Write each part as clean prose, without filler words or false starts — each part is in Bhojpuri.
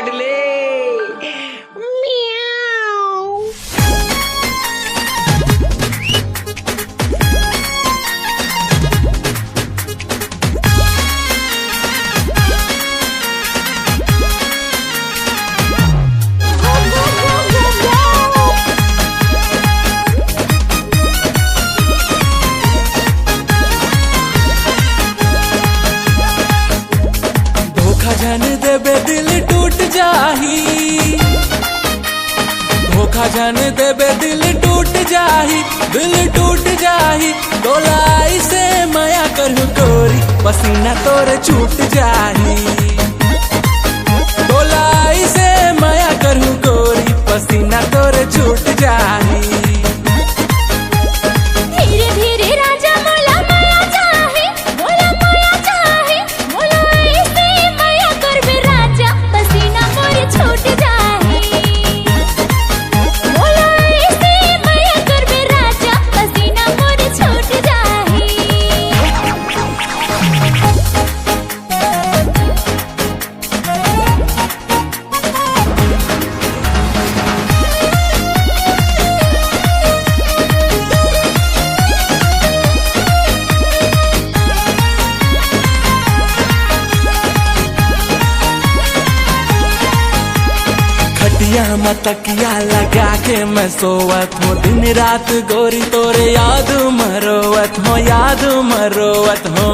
लाडले। जान देबे दिल टूट जाही, धोखा जान देबे दिल टूट जाही, दिल टूट जाही। डोलाई से माया करू गोरी पसीना तोरे छूट जाही, डोलाई से माया करू गोरी पसीना तोरे छूट जाही। खटिया तकिया लगा के मैं सोवत हूँ दिन रात गोरी तोरे याद मरोवत हो, याद मरोवत हो।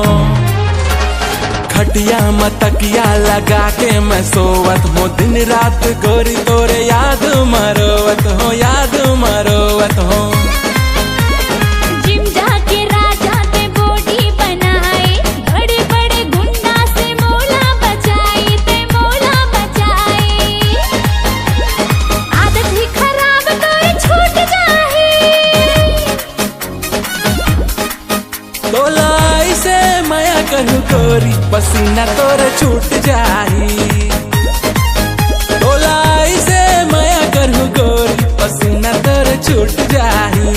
खटिया तकिया लगा के मैं सोवत हूँ दिन रात गोरी तोरे याद मरोवत हो, याद मरोवत हो। डोलाई से माया करू गोरी पसीना तोरे छूट जाही, डोलाई से माया करू गोरी पसीना तोरे छूट जाही।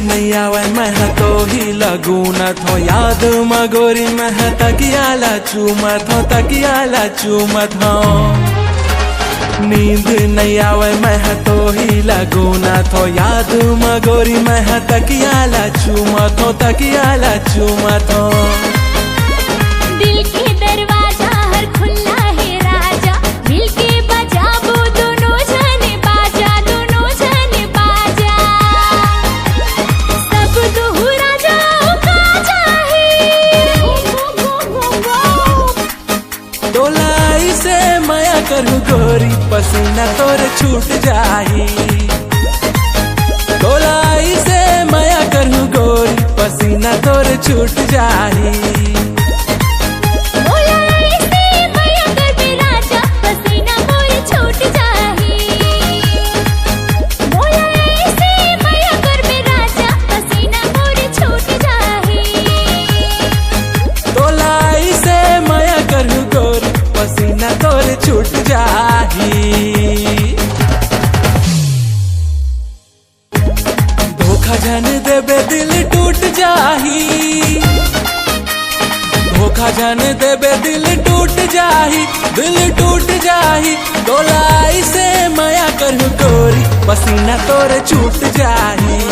नहीं आवे मैं तो ही लगूनत हो, याद मगोरी मैं तकियाला चूमत हो, तकियाला चूमत हो। नींद नहीं आवे मैं तो ही लगूनत हो, याद मगोरी मैं तकियाला चूमत हो, तकियाला चूमत हो। दिल के दरवाजा हर खुला है राजा, मिल के बजाबो दोनों जने बाजा, दोनों जने बाजा। सब दोहरा जाओ का चाहे, डोलाई से माया करू गोरी पसीना तोरे छूट जाही, डोलाई से माया करू गोरी पसीना तोरे छूट जाही। छूट जाही। धोखा जान देबे दिल टूट जाही, धोखा जान देबे दिल टूट जाही, दिल टूट जाही। डोलाई से माया करू गोरी पसीना तोरे छूट जाही।